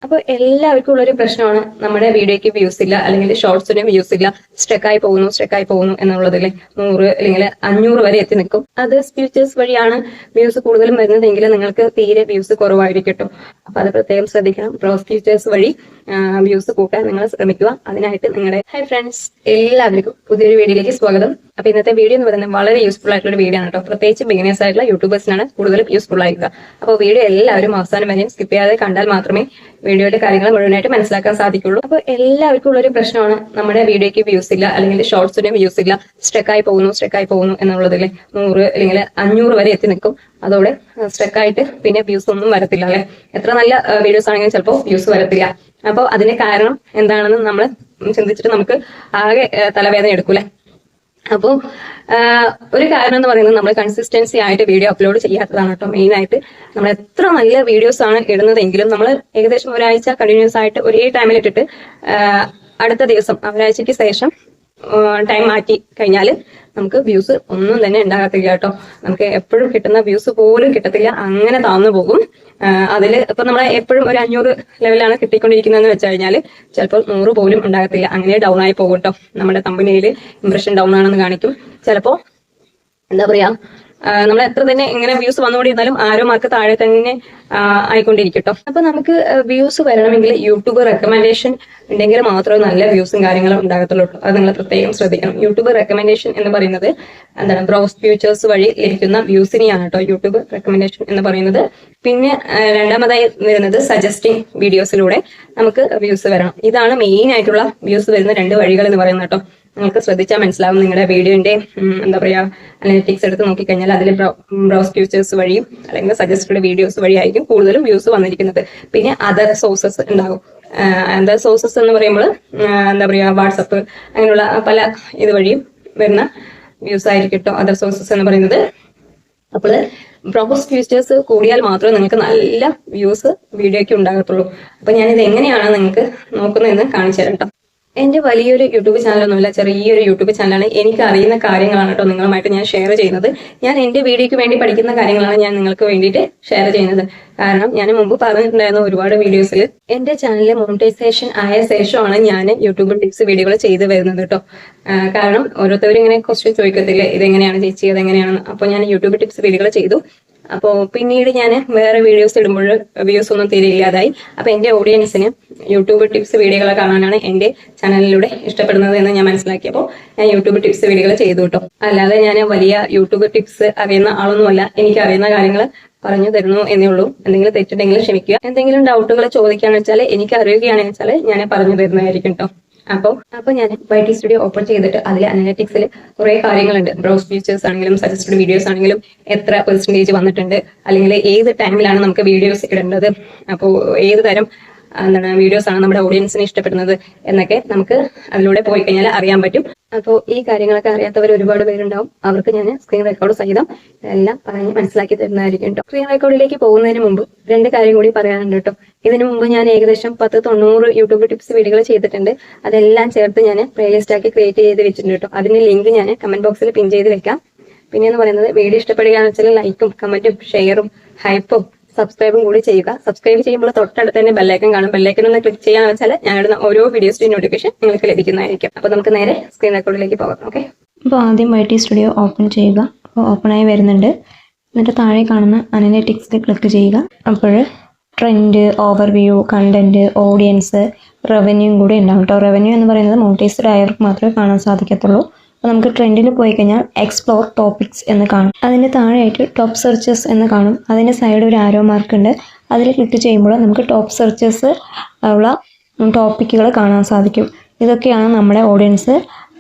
അപ്പോൾ എല്ലാവർക്കും ഉള്ളൊരു പ്രശ്നമാണ് നമ്മുടെ വീഡിയോയ്ക്ക് വ്യൂസ് ഇല്ല, അല്ലെങ്കിൽ ഷോർട്സിന് വ്യൂസ് ഇല്ല, സ്റ്റക്കായി പോകുന്നു എന്നുള്ളതിൽ 100 അല്ലെങ്കിൽ 500 വരെ എത്തി നിൽക്കും. അത് ഫീച്ചേഴ്സ് വഴിയാണ് വ്യൂസ് കൂടുതലും വരുന്നതെങ്കിൽ നിങ്ങൾക്ക് തീരെ വ്യൂസ് കുറവായിരിക്കും കേട്ടോ. അപ്പൊ അത് പ്രത്യേകം ശ്രദ്ധിക്കണം. ബ്രൗസ് ഫീച്ചേഴ്സ് വഴി വ്യൂസ് കൂട്ടാൻ നിങ്ങൾ ശ്രമിക്കുക. അതിനായിട്ട് നിങ്ങളുടെ ഹൈ ഫ്രണ്ട്സ്, എല്ലാവർക്കും പുതിയൊരു വീഡിയോയിലേക്ക് സ്വാഗതം. അപ്പൊ ഇന്നത്തെ വീഡിയോ എന്ന് പറയുന്നത് വളരെ യൂസ്ഫുൾ ആയിട്ടുള്ള ഒരു വീഡിയോ ആണ് കേട്ടോ. പ്രത്യേകിച്ച് ബിഗിനേഴ്സ് ആയിട്ടുള്ള യൂട്യൂബേഴ്സിനാണ് കൂടുതലും യൂസ്ഫുൾ ആയിരിക്കുക. അപ്പോൾ വീഡിയോ എല്ലാവരും അവസാനം വരെയും സ്കിപ്പ് ചെയ്യാതെ കണ്ടാൽ മാത്രമേ വീഡിയോയുടെ കാര്യങ്ങൾ മുഴുവനായിട്ട് മനസ്സിലാക്കാൻ സാധിക്കുള്ളൂ. അപ്പോൾ എല്ലാവർക്കും ഉള്ളൊരു പ്രശ്നമാണ് നമ്മുടെ വീഡിയോയ്ക്ക് വ്യൂസ് ഇല്ല, അല്ലെങ്കിൽ ഷോർട്സിന് വ്യൂസ് ഇല്ല, സ്റ്റക്കായി പോകുന്നു എന്നുള്ളതിൽ 100 അല്ലെങ്കിൽ 500 വരെ എത്തി നിൽക്കും. അതോടെ സ്റ്റക്കായിട്ട് പിന്നെ വ്യൂസ് ഒന്നും വരത്തില്ല അല്ലെ. എത്ര നല്ല വീഡിയോസ് ആണെങ്കിലും ചിലപ്പോൾ വ്യൂസ് വരത്തില്ല. അപ്പോൾ അതിന് കാരണം എന്താണെന്ന് നമ്മൾ ചിന്തിച്ചിട്ട് നമുക്ക് ആകെ തലവേദന എടുക്കൂലേ. അപ്പോൾ ഒരു കാരണം എന്ന് പറയുന്നത് നമ്മൾ കൺസിസ്റ്റൻസി ആയിട്ട് വീഡിയോ അപ്ലോഡ് ചെയ്യാത്തതാണ് കേട്ടോ. മെയിൻ ആയിട്ട് നമ്മൾ എത്ര നല്ല വീഡിയോസ് ആണ് ഇടുന്നതെങ്കിലും നമ്മൾ ഏകദേശം ഒരാഴ്ച കണ്ടിന്യൂസ് ആയിട്ട് ഒരേ ടൈമിൽ ഇട്ടിട്ട് അടുത്ത ദിവസം ഒരാഴ്ചയ്ക്ക് ശേഷം ടൈം മാറ്റി കഴിഞ്ഞാൽ നമുക്ക് വ്യൂസ് ഒന്നും തന്നെ ഉണ്ടാകത്തില്ല കേട്ടോ. നമുക്ക് എപ്പോഴും കിട്ടുന്ന വ്യൂസ് പോലും കിട്ടത്തില്ല, അങ്ങനെ താന്നു പോകും. അതില് ഇപ്പൊ നമ്മളെ എപ്പോഴും ഒരു 500 ലെവലാണ് കിട്ടിക്കൊണ്ടിരിക്കുന്നതെന്ന് വെച്ച് കഴിഞ്ഞാൽ ചിലപ്പോൾ 100 പോലും ഉണ്ടാകത്തില്ല. അങ്ങനെ ഡൗൺ ആയി പോകും കേട്ടോ. നമ്മുടെ കമ്പനിയിൽ ഇംപ്രഷൻ ഡൗൺ ആണെന്ന് കാണിക്കും. ചിലപ്പോ എന്താ പറയാ, നമ്മൾ എത്ര തന്നെ ഇങ്ങനെ വ്യൂസ് വന്നുകൊണ്ടിരുന്നാലും ആരോ മാർക്ക് താഴെ തന്നെ ആയിക്കൊണ്ടിരിക്കും കേട്ടോ. അപ്പൊ നമുക്ക് വ്യൂസ് വരണമെങ്കിൽ യൂട്യൂബ് റെക്കമെൻഡേഷൻ ഉണ്ടെങ്കിൽ മാത്രമേ നല്ല വ്യൂസും കാര്യങ്ങളും ഉണ്ടാകത്തുള്ളൂ കേട്ടോ. അത് നിങ്ങൾ പ്രത്യേകം ശ്രദ്ധിക്കണം. യൂട്യൂബ് റെക്കമെൻഡേഷൻ എന്ന് പറയുന്നത് എന്താണ്, ബ്രൗസ് ഫീച്ചേഴ്സ് വഴി ലഭിക്കുന്ന വ്യൂസിനെയാണ് കേട്ടോ യൂട്യൂബ് റെക്കമെൻഡേഷൻ എന്ന് പറയുന്നത്. പിന്നെ രണ്ടാമതായി വരുന്നത് സജസ്റ്റിംഗ് വീഡിയോസിലൂടെ നമുക്ക് വ്യൂസ് വരണം. ഇതാണ് മെയിൻ ആയിട്ടുള്ള വ്യൂസ് വരുന്ന 2 വഴികൾ എന്ന് പറയുന്നത് കേട്ടോ. നിങ്ങൾക്ക് ശ്രദ്ധിച്ചാൽ മനസ്സിലാവും. നിങ്ങളുടെ വീഡിയോന്റെ എന്താ പറയാ, അനലിറ്റിക്സ് എടുത്ത് നോക്കിക്കഴിഞ്ഞാൽ അതിൽ ബ്രൗസ് ഫീച്ചേഴ്സ് വഴിയും അല്ലെങ്കിൽ സജസ്റ്റഡ് വീഡിയോസ് വഴിയായിരിക്കും കൂടുതലും വ്യൂസ് വന്നിരിക്കുന്നത്. പിന്നെ അതർ സോഴ്സസ് ഉണ്ടാകും. അതർ സോഴ്സസ് എന്ന് പറയുമ്പോൾ എന്താ പറയാ, വാട്സപ്പ് അങ്ങനെയുള്ള പല ഇത് വഴിയും വരുന്ന വ്യൂസ് ആയിരിക്കും കേട്ടോ അതർ സോഴ്സസ് എന്ന് പറയുന്നത്. അപ്പോൾ ബ്രൗസ് ഫീച്ചേഴ്സ് കൂടിയാൽ മാത്രമേ നിങ്ങൾക്ക് നല്ല വ്യൂസ് വീഡിയോയ്ക്ക് ഉണ്ടാകത്തുള്ളൂ. അപ്പൊ ഞാനിത് എങ്ങനെയാണ് നിങ്ങൾക്ക് നോക്കുന്നതെന്ന് കാണിച്ചു തരാം കേട്ടോ. എന്റെ വലിയൊരു യൂട്യൂബ് ചാനലൊന്നുമില്ല, ചെറിയൊരു യൂട്യൂബ് ചാനലാണ്. എനിക്ക് അറിയുന്ന കാര്യങ്ങളാണ് കേട്ടോ നിങ്ങളുമായിട്ട് ഞാൻ ഷെയർ ചെയ്യുന്നത്. ഞാൻ എന്റെ വീഡിയോയ്ക്ക് വേണ്ടി പഠിക്കുന്ന കാര്യങ്ങളാണ് ഞാൻ നിങ്ങൾക്ക് വേണ്ടിയിട്ട് ഷെയർ ചെയ്യുന്നത്. കാരണം ഞാൻ മുമ്പ് പറഞ്ഞിട്ടുണ്ടായിരുന്ന ഒരുപാട് വീഡിയോസിൽ എന്റെ ചാനലിൽ മോണിറ്റൈസേഷൻ ആയ ശേഷമാണ് ഞാൻ യൂട്യൂബ് ടിപ്സ് വീഡിയോകൾ ചെയ്തു വരുന്നത് കേട്ടോ. കാരണം ഓരോരുത്തരും ഇങ്ങനെ ക്വസ്റ്റ്യൻ ചോദിക്കത്തില്ലേ, ഇതെങ്ങനെയാണ് ചേച്ചി, അതെങ്ങനെയാണെന്ന്. അപ്പോൾ ഞാൻ യൂട്യൂബ് ടിപ്സ് വീഡിയോകൾ ചെയ്തു. അപ്പോൾ പിന്നീട് ഞാൻ വേറെ വീഡിയോസ് ഇടുമ്പോൾ വ്യൂസ് ഒന്നും തീരെ ഇല്ലാതായി. അപ്പൊ എന്റെ ഓഡിയൻസിന് യൂട്യൂബ് ടിപ്സ് വീഡിയോകൾ കാണാനാണ് എന്റെ ചാനലിലൂടെ ഇഷ്ടപ്പെടുന്നത് എന്ന് ഞാൻ മനസ്സിലാക്കിയപ്പോൾ ഞാൻ യൂട്യൂബ് ടിപ്സ് വീഡിയോകൾ ചെയ്തു കേട്ടോ. അല്ലാതെ ഞാൻ വലിയ യൂട്യൂബ് ടിപ്സ് അറിയുന്ന ആളൊന്നുമല്ല. എനിക്ക് അറിയുന്ന കാര്യങ്ങൾ പറഞ്ഞു തരുന്നു എന്നേ ഉള്ളൂ. എന്തെങ്കിലും തെറ്റുണ്ടെങ്കിൽ ക്ഷമിക്കുക. എന്തെങ്കിലും ഡൗട്ടുകൾ ചോദിക്കുകയാണെന്ന് വെച്ചാൽ, എനിക്ക് അറിയുകയാണെന്ന് വെച്ചാൽ ഞാൻ പറഞ്ഞു തരുന്നതായിരിക്കും കേട്ടോ. അപ്പൊ ഞാൻ YT സ്റ്റുഡിയോ ഓപ്പൺ ചെയ്തിട്ട് അതിൽ അനലിറ്റിക്സിൽ കുറെ കാര്യങ്ങളുണ്ട്. ബ്രൗസ് ഫീച്ചേഴ്സ് ആണെങ്കിലും സജസ്റ്റഡ് വീഡിയോസ് ആണെങ്കിലും എത്ര പെർസെന്റേജ് വന്നിട്ടുണ്ട്, അല്ലെങ്കിൽ ഏത് ടൈമിലാണ് നമുക്ക് വീഡിയോസ് ഇടേണ്ടത്, അപ്പോൾ ഏത് തരം വീഡിയോസ് ആണ് നമ്മുടെ ഓഡിയൻസിന് ഇഷ്ടപ്പെടുന്നത് എന്നൊക്കെ നമുക്ക് അതിലൂടെ പോയി കഴിഞ്ഞാൽ അറിയാൻ പറ്റും. അപ്പോൾ ഈ കാര്യങ്ങളൊക്കെ അറിയാത്തവർ ഒരുപാട് പേരുണ്ടാവും. അവർക്ക് ഞാൻ സ്ക്രീൻ റെക്കോർഡ് സഹിതം എല്ലാം പറഞ്ഞ് മനസ്സിലാക്കി തരുന്നതായിരിക്കും കേട്ടോ. സ്ക്രീൻ റെക്കോർഡിലേക്ക് പോകുന്നതിന് മുമ്പ് 2 കാര്യം കൂടി പറയാനുണ്ട് കേട്ടോ. ഇതിനു മുമ്പ് ഞാൻ ഏകദേശം 10-90 യൂട്യൂബ് ടിപ്സ് വീഡിയോകൾ ചെയ്തിട്ടുണ്ട്. അതെല്ലാം ചേർത്ത് ഞാൻ പ്ലേലിസ്റ്റ് ആക്കി ക്രിയേറ്റ് ചെയ്ത് വെച്ചിട്ടുണ്ട് കേട്ടോ. അതിന്റെ ലിങ്ക് ഞാൻ കമന്റ് ബോക്സിൽ പിൻ ചെയ്ത് വെക്കാം. പിന്നെ എന്ന് പറയുന്നത്, വീഡിയോ ഇഷ്ടപ്പെടുകയാണെന്ന് വെച്ചാൽ ലൈക്കും കമന്റും ഷെയറും ഹൈപ്പും സബ്സ്ക്രൈബും കൂടി ചെയ്യുക. സബ്സ്ക്രൈബ് ചെയ്യുമ്പോൾ തൊട്ടടുത്ത് തന്നെ ബെല്ലൈക്കൺ കാണും. ബെല്ലൈക്കൺ ഒന്ന് ക്ലിക്ക് ചെയ്യാന്ന് വെച്ചാൽ ഞാൻ ഇടുന്ന ഓരോ വീഡിയോസിന്റെ നോട്ടിഫിക്കേഷൻ നിങ്ങൾക്ക് ലഭിക്കുന്നതായിരിക്കും. അപ്പൊ നമുക്ക് നേരെ സ്ക്രീൻ റെക്കോർഡിലേക്ക് പോകാം. ഓക്കെ, അപ്പോൾ ആദ്യം YT സ്റ്റുഡിയോ ഓപ്പൺ ചെയ്യുക. അപ്പോൾ ഓപ്പണായി വരുന്നുണ്ട്. എന്നിട്ട് താഴെ കാണുന്ന അനലിറ്റിക്സിൽ ക്ലിക്ക് ചെയ്യുക. അപ്പോൾ trend, overview, content, audience, revenue കൂടി ഉണ്ടാവും കേട്ടോ. റവന്യൂ എന്ന് പറയുന്നത് മോണിറ്റൈസ്ഡ് ആയവർക്ക് മാത്രമേ കാണാൻ സാധിക്കത്തുള്ളൂ. അപ്പോൾ നമുക്ക് ട്രെൻഡിൽ പോയി കഴിഞ്ഞാൽ എക്സ്പ്ലോർ ടോപ്പിക്സ് എന്ന് കാണും. അതിൻ്റെ താഴെയായിട്ട് ടോപ്പ് സെർച്ചേഴ്സ് എന്ന് കാണും. അതിൻ്റെ സൈഡ് ഒരു ആരോ മാർക്ക് ഉണ്ട്. അതിൽ ക്ലിക്ക് ചെയ്യുമ്പോൾ നമുക്ക് ടോപ്പ് സെർച്ചേഴ്സ് ഉള്ള ടോപ്പിക്കുകൾ കാണാൻ സാധിക്കും. ഇതൊക്കെയാണ് നമ്മുടെ ഓഡിയൻസ്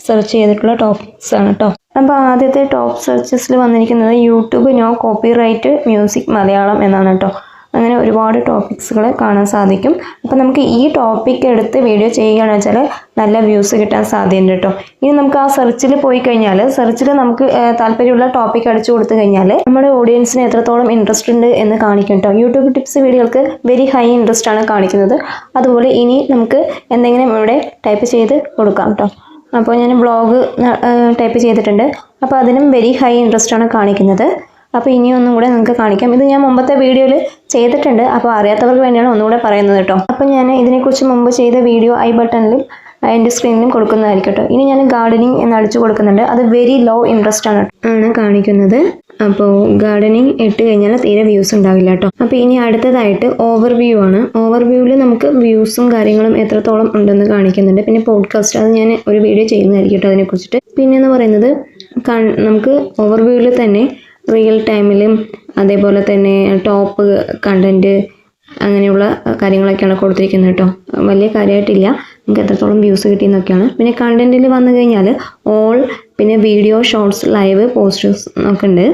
സെർച്ച് ചെയ്തിട്ടുള്ള ടോപ്പിക്സ് ആണ് കേട്ടോ. അപ്പോൾ ആദ്യത്തെ ടോപ്പ് സെർച്ചസിൽ വന്നിരിക്കുന്നത് YouTube no copyright music Malayalam എന്നാണ് കേട്ടോ. അങ്ങനെ ഒരുപാട് ടോപ്പിക്സുകൾ കാണാൻ സാധിക്കും. അപ്പോൾ നമുക്ക് ഈ ടോപ്പിക് എടുത്ത് വീഡിയോ ചെയ്യുകയാണെന്ന് വെച്ചാൽ നല്ല വ്യൂസ് കിട്ടാൻ സാധ്യതയുണ്ട് കേട്ടോ. ഇനി നമുക്ക് ആ സെർച്ചിൽ പോയി കഴിഞ്ഞാൽ, സെർച്ചിൽ നമുക്ക് താല്പര്യമുള്ള ടോപ്പിക് അടിച്ചു കൊടുത്തു കഴിഞ്ഞാൽ നമ്മുടെ ഓഡിയൻസിന് എത്രത്തോളം ഇൻട്രസ്റ്റ് ഉണ്ട് എന്ന് കാണിക്കും കേട്ടോ. യൂട്യൂബ് ടിപ്സ് വീഡിയോകൾക്ക് വെരി ഹൈ ഇൻട്രസ്റ്റ് ആണ് കാണിക്കുന്നത്. അതുപോലെ ഇനി നമുക്ക് എന്തെങ്കിലും ഇവിടെ ടൈപ്പ് ചെയ്ത് കൊടുക്കാം കേട്ടോ. അപ്പോൾ ഞാൻ വ്ളോഗ് ടൈപ്പ് ചെയ്തിട്ടുണ്ട്. അപ്പോൾ അതിനും വെരി ഹൈ ഇൻട്രസ്റ്റ് ആണ് കാണിക്കുന്നത്. അപ്പോൾ ഇനി ഒന്നും കൂടെ നിങ്ങൾക്ക് കാണിക്കാം. ഇത് ഞാൻ മുമ്പത്തെ വീഡിയോയിൽ ചെയ്തിട്ടുണ്ട്, അപ്പോൾ അറിയാത്തവർക്ക് വേണ്ടിയാണ് ഒന്നുകൂടെ പറയുന്നത് കേട്ടോ. അപ്പോൾ ഞാൻ ഇതിനെക്കുറിച്ച് മുമ്പ് ചെയ്ത വീഡിയോ ഐ ബട്ടണിലും എൻ്റെ സ്ക്രീനിലും കൊടുക്കുന്നതായിരിക്കും കേട്ടോ. ഇനി ഞാൻ ഗാർഡനിങ് എന്ന് അടിച്ചു കൊടുക്കുന്നുണ്ട്. അത് വെരി ലോ ഇൻട്രസ്റ്റ് ആണ് കാണിക്കുന്നത്. അപ്പോൾ ഗാർഡനിങ് ഇട്ട് കഴിഞ്ഞാൽ തീരെ വ്യൂസ് ഉണ്ടാവില്ല കേട്ടോ. അപ്പോൾ ഇനി അടുത്തതായിട്ട് ഓവർവ്യൂ ആണ്. ഓവർവ്യൂവിൽ നമുക്ക് വ്യൂസും കാര്യങ്ങളും എത്രത്തോളം ഉണ്ടെന്ന് കാണിക്കുന്നുണ്ട്. പിന്നെ പോഡ്കാസ്റ്റ്, അത് ഞാൻ ഒരു വീഡിയോ ചെയ്യുന്നതായിരിക്കും കേട്ടോ അതിനെക്കുറിച്ചിട്ട്. പിന്നെയെന്ന് പറയുന്നത് നമുക്ക് ഓവർവ്യൂവിൽ തന്നെ റിയൽ ടൈമിലും അതേപോലെ തന്നെ ടോപ്പ് കണ്ടൻറ്റ് അങ്ങനെയുള്ള കാര്യങ്ങളൊക്കെയാണ് കൊടുത്തിരിക്കുന്നത് കേട്ടോ. വലിയ കാര്യമായിട്ടില്ല, നമുക്ക് എത്രത്തോളം വ്യൂസ് കിട്ടിയെന്നൊക്കെയാണ്. പിന്നെ കണ്ടൻറ്റിൽ വന്നു കഴിഞ്ഞാൽ ഓൾ, പിന്നെ വീഡിയോ, ഷോർട്സ്, ലൈവ്, പോസ്റ്റേഴ്സ് ഒക്കെ ഉണ്ട്.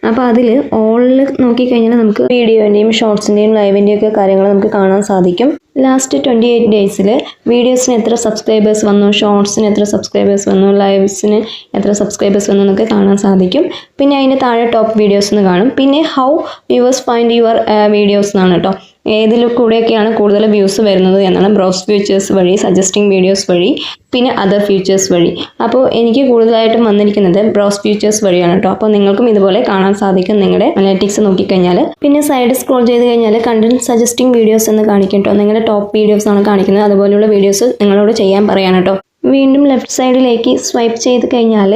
അപ്പോൾ അതിൽ ഓളിൽ നോക്കിക്കഴിഞ്ഞാൽ നമുക്ക് വീഡിയോൻ്റെയും ഷോർട്സിൻ്റെയും ലൈവിൻ്റെയും ഒക്കെ കാര്യങ്ങൾ നമുക്ക് കാണാൻ സാധിക്കും. ലാസ്റ്റ് 28 ഡേയ്സിൽ വീഡിയോസിന് എത്ര സബ്സ്ക്രൈബേഴ്സ് വന്നു, ഷോർട്സിന് എത്ര സബ്സ്ക്രൈബേഴ്സ് വന്നു, ലൈവ്സിന് എത്ര സബ്സ്ക്രൈബേഴ്സ് വന്നു എന്നൊക്കെ കാണാൻ സാധിക്കും. പിന്നെ അതിൻ്റെ താഴെ ടോപ്പ് വീഡിയോസ് എന്ന് കാണും. പിന്നെ how viewers find your videos എന്നാണ് കേട്ടോ. ഏതിൽ കൂടെയൊക്കെയാണ് കൂടുതൽ വ്യൂസ് വരുന്നത് എന്നാണ്. ബ്രൗസ് ഫീച്ചേഴ്സ് വഴി, സജസ്റ്റിംഗ് വീഡിയോസ് വഴി, പിന്നെ അതർ ഫീച്ചേഴ്സ് വഴി. അപ്പോൾ എനിക്ക് കൂടുതലായിട്ടും വന്നിരിക്കുന്നത് ബ്രൗസ് ഫീച്ചേഴ്സ് വഴിയാണ് കേട്ടോ. അപ്പോൾ നിങ്ങൾക്കും ഇതുപോലെ കാണാൻ സാധിക്കും നിങ്ങളുടെ അനലിറ്റിക്സ് നോക്കിക്കഴിഞ്ഞാൽ. പിന്നെ സൈഡ് സ്ക്രോൾ ചെയ്ത് കഴിഞ്ഞാൽ കണ്ടന്റ് സജസ്റ്റിംഗ് വീഡിയോസ് എന്ന് കാണിക്കും കേട്ടോ. നിങ്ങളുടെ ടോപ്പ് വീഡിയോസ് ആണ് കാണിക്കുന്നത്. അതുപോലെയുള്ള വീഡിയോസ് നിങ്ങളോട് ചെയ്യാൻ പറയാൻ കേട്ടോ. വീണ്ടും ലെഫ്റ്റ് സൈഡിലേക്ക് സ്വൈപ്പ് ചെയ്ത് കഴിഞ്ഞാൽ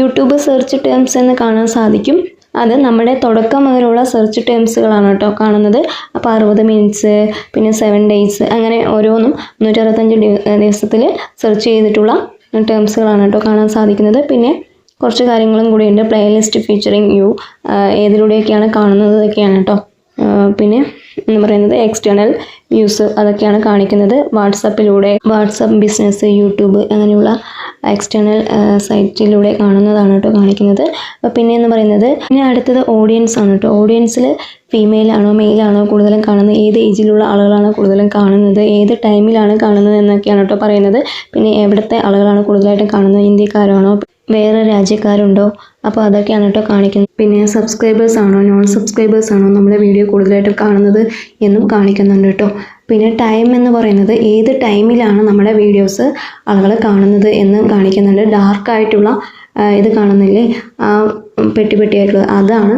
യൂട്യൂബ് സെർച്ച് ടേംസ് എന്ന് കാണാൻ സാധിക്കും. അത് നമ്മുടെ തുടക്കം മുതലുള്ള സെർച്ച് ടേംസുകളാണ് കേട്ടോ കാണുന്നത്. അപ്പോൾ 60 മിനിറ്റ്സ്, പിന്നെ 7 ഡേയ്സ്, അങ്ങനെ ഓരോന്നും 365 ദിവസത്തിൽ സെർച്ച് ചെയ്തിട്ടുള്ള ടേംസുകളാണ് കേട്ടോ കാണാൻ സാധിക്കുന്നത്. പിന്നെ കുറച്ച് കാര്യങ്ങളും കൂടിയുണ്ട്. പ്ലേലിസ്റ്റ് ഫീച്ചറിങ് യു, ഏതിലൂടെയൊക്കെയാണ് കാണുന്നത് ഒക്കെയാണ് കേട്ടോ. പിന്നെ എന്ന് പറയുന്നത് എക്സ്റ്റേണൽ വ്യൂസ്, അതൊക്കെയാണ് കാണിക്കുന്നത്. വാട്സപ്പിലൂടെ, വാട്സപ്പ് ബിസിനസ്, യൂട്യൂബ് അങ്ങനെയുള്ള എക്സ്റ്റേണൽ സൈറ്റിലൂടെ കാണുന്നതാണ് കേട്ടോ കാണിക്കുന്നത്. പിന്നെ എന്ന് പറയുന്നത്, പിന്നെ അടുത്തത് ഓഡിയൻസ് ആണ് കേട്ടോ. ഓഡിയൻസിൽ ഫീമെയിൽ ആണോ മെയിൽ ആണോ കൂടുതലും കാണുന്നത്, ഏത് ഏജിലുള്ള ആളുകളാണ് കൂടുതലും കാണുന്നത്, ഏത് ടൈമിലാണ് കാണുന്നത് എന്നൊക്കെയാണ് കേട്ടോ പറയുന്നത്. പിന്നെ എവിടുത്തെ ആളുകളാണ് കൂടുതലായിട്ടും കാണുന്നത്, ഇന്ത്യക്കാരാണോ വേറെ രാജ്യക്കാരുണ്ടോ, അപ്പോൾ അതൊക്കെയാണ് കേട്ടോ കാണിക്കുന്നത്. പിന്നെ സബ്സ്ക്രൈബേഴ്സ് ആണോ നോൺ സബ്സ്ക്രൈബേഴ്സ് ആണോ നമ്മുടെ വീഡിയോ കൂടുതലായിട്ടും കാണുന്നത് എന്നും കാണിക്കുന്നുണ്ട് കേട്ടോ. പിന്നെ ടൈം എന്ന് പറയുന്നത് ഏത് ടൈമിലാണ് നമ്മുടെ വീഡിയോസ് ആളുകൾ കാണുന്നത് എന്നും കാണിക്കുന്നുണ്ട്. ഡാർക്കായിട്ടുള്ള ഇത് കാണുന്നില്ലേ, ആ പെട്ടിയായിട്ടുള്ളത്, അതാണ്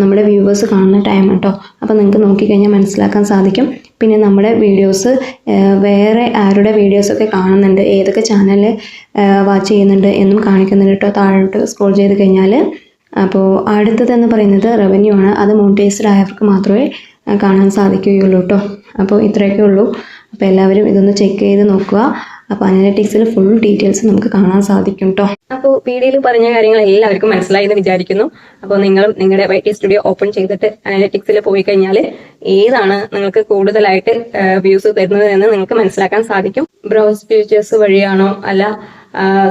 നമ്മുടെ വ്യൂവേഴ്സ് കാണുന്ന ടൈം കേട്ടോ. അപ്പോൾ നിങ്ങൾക്ക് നോക്കിക്കഴിഞ്ഞാൽ മനസ്സിലാക്കാൻ സാധിക്കും. പിന്നെ നമ്മുടെ വീഡിയോസ് വേറെ ആരുടെ വീഡിയോസൊക്കെ കാണുന്നുണ്ട്, ഏതൊക്കെ ചാനലിൽ വാച്ച് ചെയ്യുന്നുണ്ട് എന്നും കാണിക്കുന്നുണ്ട് കേട്ടോ താഴോട്ട് സ്ക്രോൾ ചെയ്ത് കഴിഞ്ഞാൽ. അപ്പോൾ അടുത്തതെന്ന് പറയുന്നത് റവന്യൂ ആണ്. അത് മോണിറ്റൈസ്ഡ് ആയവർക്ക് മാത്രമേ കാണാൻ സാധിക്കുകയുള്ളൂ കേട്ടോ. അപ്പോൾ ഇത്രയൊക്കെ ഉള്ളൂ. അപ്പോൾ എല്ലാവരും ഇതൊന്ന് ചെക്ക് ചെയ്ത് നോക്കുക. അപ്പോൾ അനലിറ്റിക്സിൽ ഫുൾ ഡീറ്റെയിൽസ് നമുക്ക് കാണാൻ സാധിക്കും കേട്ടോ. അപ്പോൾ വീഡിയോയിൽ പറഞ്ഞ കാര്യങ്ങൾ എല്ലാവർക്കും മനസ്സിലായി എന്ന് വിചാരിക്കുന്നു. അപ്പോൾ നിങ്ങളും നിങ്ങളുടെ YT സ്റ്റുഡിയോ ഓപ്പൺ ചെയ്തിട്ട് അനലിറ്റിക്സിൽ പോയി കഴിഞ്ഞാൽ ഏതാണ് നിങ്ങൾക്ക് കൂടുതലായിട്ട് വ്യൂസ് തരുന്നത് എന്ന് നിങ്ങൾക്ക് മനസ്സിലാക്കാൻ സാധിക്കും. ബ്രൗസ് ഫീച്ചേഴ്സ് വഴിയാണോ, അല്ല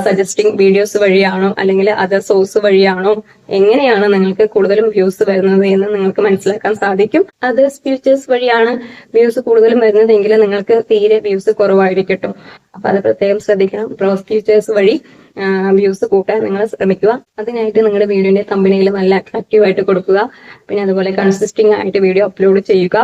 സജസ്റ്റിംഗ് വീഡിയോസ് വഴിയാണോ, അല്ലെങ്കിൽ അതർ സോഴ്സ് വഴിയാണോ, എങ്ങനെയാണ് നിങ്ങൾക്ക് കൂടുതലും വ്യൂസ് വരുന്നത് എന്ന് നിങ്ങൾക്ക് മനസ്സിലാക്കാൻ സാധിക്കും. അതർ ഫീച്ചേഴ്സ് വഴിയാണ് വ്യൂസ് കൂടുതലും വരുന്നതെങ്കിൽ നിങ്ങൾക്ക് തീരെ വ്യൂസ് കുറവായിരിക്കും കേട്ടോ. അപ്പൊ അത് പ്രത്യേകം ശ്രദ്ധിക്കണം. ബ്രൗസ് ഫീച്ചേഴ്സ് വഴി വ്യൂസ് കൂട്ടാൻ നിങ്ങൾ ശ്രമിക്കുക. അതിനായിട്ട് നിങ്ങളുടെ വീഡിയോന്റെ തമ്പനയിൽ നല്ല അട്രാക്റ്റീവ് ആയിട്ട് കൊടുക്കുക. പിന്നെ അതുപോലെ കൺസിസ്റ്റിംഗ് ആയിട്ട് വീഡിയോ അപ്ലോഡ് ചെയ്യുക.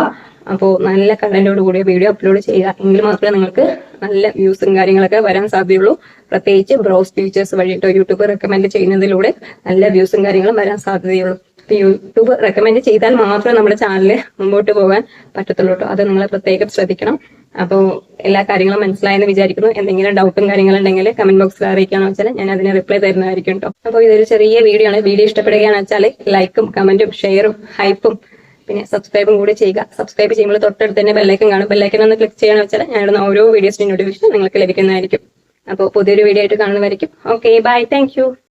അപ്പോൾ നല്ല കണ്ടന്റോട് കൂടിയ വീഡിയോ അപ്ലോഡ് ചെയ്യുക. എങ്കിൽ മാത്രമേ നിങ്ങൾക്ക് നല്ല വ്യൂസും കാര്യങ്ങളൊക്കെ വരാൻ സാധ്യതയുള്ളൂ. പ്രത്യേകിച്ച് ബ്രൗസ് ഫീച്ചേഴ്സ് വഴി കേട്ടോ. യൂട്യൂബ് റെക്കമെൻഡ് ചെയ്യുന്നതിലൂടെ നല്ല വ്യൂസും കാര്യങ്ങളും വരാൻ സാധ്യതയുള്ളൂ. യൂട്യൂബ് റെക്കമെൻഡ് ചെയ്താൽ മാത്രമേ നമ്മുടെ ചാനലിൽ മുമ്പോട്ട് പോകാൻ പറ്റത്തുള്ളൂ കേട്ടോ. അത് നിങ്ങൾ പ്രത്യേകം ശ്രദ്ധിക്കണം. അപ്പോൾ എല്ലാ കാര്യങ്ങളും മനസ്സിലായെന്ന് വിചാരിക്കുന്നു. എന്തെങ്കിലും ഡൗട്ടും കാര്യങ്ങളുണ്ടെങ്കിൽ കമന്റ് ബോക്സിൽ അറിയിക്കുകയാണെന്ന് വെച്ചാൽ ഞാൻ അതിന് റിപ്ലൈ തരുന്നതായിരിക്കും കേട്ടോ. അപ്പോൾ ഇതൊരു ചെറിയ വീഡിയോ ആണ്. വീഡിയോ ഇഷ്ടപ്പെടുകയാണെന്ന് വെച്ചാൽ ലൈക്കും കമന്റും ഷെയറും ഹൈപ്പും പിന്നെ സബ്സ്ക്രൈബും കൂടി ചെയ്യുക. സബ്സ്ക്രൈബ് ചെയ്യുമ്പോൾ തൊട്ടടുത്ത് തന്നെ ബെല്ലൈക്കൻ കാണും. ബെല്ലൈക്കൻ ഒന്ന് ക്ലിക്ക് ചെയ്യാന്ന് വെച്ചാൽ ഞാനിടുന്ന ഓരോ വീഡിയോസിന്റെ നോട്ടിഫിക്കേഷൻ നിങ്ങൾക്ക് ലഭിക്കുന്നതായിരിക്കും. അപ്പോൾ പുതിയൊരു വീഡിയോ ആയിട്ട് കാണുന്നതായിരിക്കും. Okay, bye, thank U.